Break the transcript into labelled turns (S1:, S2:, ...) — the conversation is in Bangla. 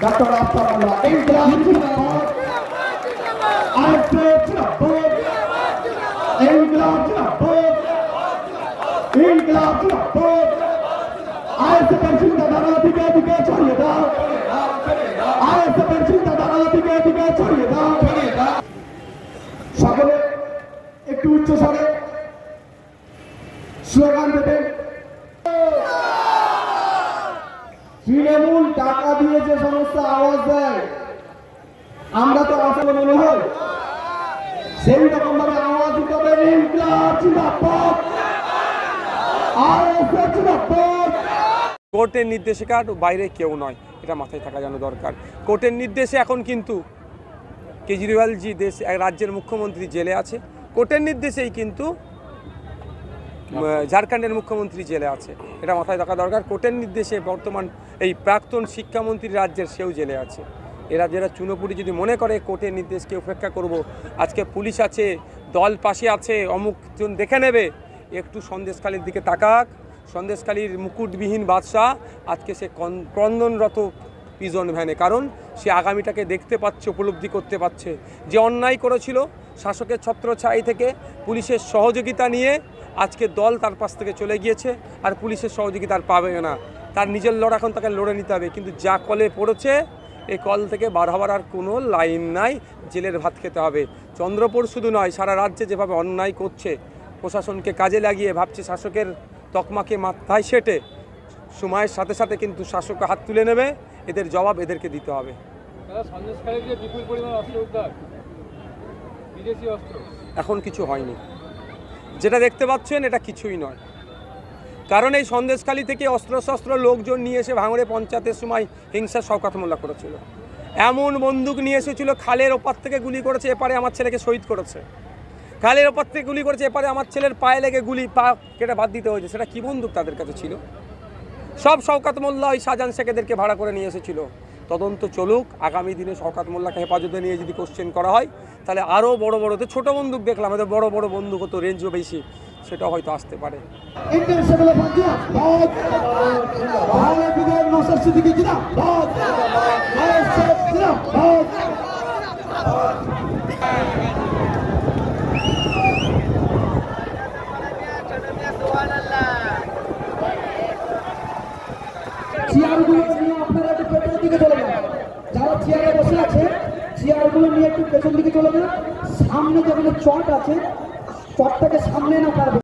S1: डॉक्टर आफताबुल्लाह इंकलाब जिंदाबाद, आईएसएफ जिंदाबाद, इंकलाब जिंदाबाद, इंकलाब जिंदाबाद, आईएसएफ जिंदाबाद, दिखे दिखे छोड़िए दाओ, आईएसएफ जिंदाबाद, दिखे दिखे छोड़िए दाओ। সকলে একটু উচ্চ স্বরে স্লোগান দেবেন। তৃণমূল টাকা দিয়ে যে সমস্ত আওয়াজ দেয় আমরা তো আসলে মনে হয় সেই রকম ভাবে আওয়াজ দিতে হবে ইনকলাব জিন্দাবাদ, আইএসএফ জিন্দাবাদ।
S2: কোর্টের নির্দেশিকার বাইরে কেউ নয়, এটা মাথায় থাকা যেন দরকার। কোর্টের নির্দেশে এখন কিন্তু কেজরিওয়ালজি রাজ্যের মুখ্যমন্ত্রী জেলে আছে, কোর্টের নির্দেশেই কিন্তু ঝাড়খণ্ডের মুখ্যমন্ত্রী জেলে আছে, এটা মাথায় রাখা দরকার। কোর্টের নির্দেশে বর্তমান এই প্রাক্তন শিক্ষামন্ত্রী রাজ্যের সেও জেলে আছে। এরা যারা চুনোপুরি যদি মনে করে কোর্টের নির্দেশকে উপেক্ষা করব, আজকে পুলিশ আছে, দল পাশে আছে, অমুকজন দেখে নেবে, একটু সন্দেশখালীর দিকে তাকাক। সন্দেশখালীর মুকুটবিহীন বাদশাহ আজকে সে ক্রন্দনরত পিজন ভ্যানে, কারণ সে আগামীটাকে দেখতে পাচ্ছে, উপলব্ধি করতে পারছে। যে অন্যায় করেছিল শাসকের ছত্রছায়া থেকে পুলিশের সহযোগিতা নিয়ে আজকে দল তার পাশ থেকে চলে গিয়েছে, আর পুলিশের সহযোগিতা আর পাবে না। তার নিজের লড়াই এখন তাকে লড়ে নিতে হবে, কিন্তু যা কলে পড়েছে এই কল থেকে বার হওয়ার আর কোনো লাইন নাই, জেলের ভাত খেতে হবে। চন্দ্রপুর শুধু নয়, সারা রাজ্যে যেভাবে অন্যায় করছে, প্রশাসনকে কাজে লাগিয়ে ভাবছে শাসকের তকমাকে মাথায় সেটে সময়ের সাথে সাথে কিন্তু শাসককে হাত তুলে নেবে, এদের জবাব এদেরকে দিতে হবে। এখন কিছু হয়নি, যেটা দেখতে পাচ্ছেন এটা কিছুই নয়, কারণ এই সন্দেশখালী থেকে অস্ত্রশস্ত্র লোকজন নিয়ে এসে ভাঙড়ে পঞ্চায়েতের সময় হিংসা শওকত মোল্লা করেছিল। এমন বন্দুক নিয়ে এসেছিল, খালের ওপার থেকে গুলি করেছে, এপারে আমার ছেলেকে শহীদ করেছে। খালের ওপার থেকে গুলি করেছে, এপারে আমার ছেলের পায়ে লেগে গুলি, পা কেটে বাদ দিতে হয়েছে। সেটা কি বন্দুক তাদের কাছে ছিল? সব শওকত মোল্লা ওই শাহজাহান শেখেদেরকে ভাড়া করে নিয়ে এসেছিল। তদন্ত চলুক, আগামী দিনে শওকত মোল্লাকে হেফাজতে নিয়ে যদি কোশ্চেন করা হয় তাহলে আরও বড় বড়, তো ছোটো বন্দুক দেখলাম, এদের বড় বড় বন্দুক হতো, রেঞ্জও বেশি, সেটা হয়তো আসতে পারে।
S1: চেয়ারগুলো নিয়ে আপনারা একটু পেছনের দিকে চলে যান, যারা চেয়ারে বসে আছে চেয়ারগুলো নিয়ে একটু পেছন দিকে চলে যান। সামনে যেখানে চট আছে, চটটাকে সামনে না পারবে।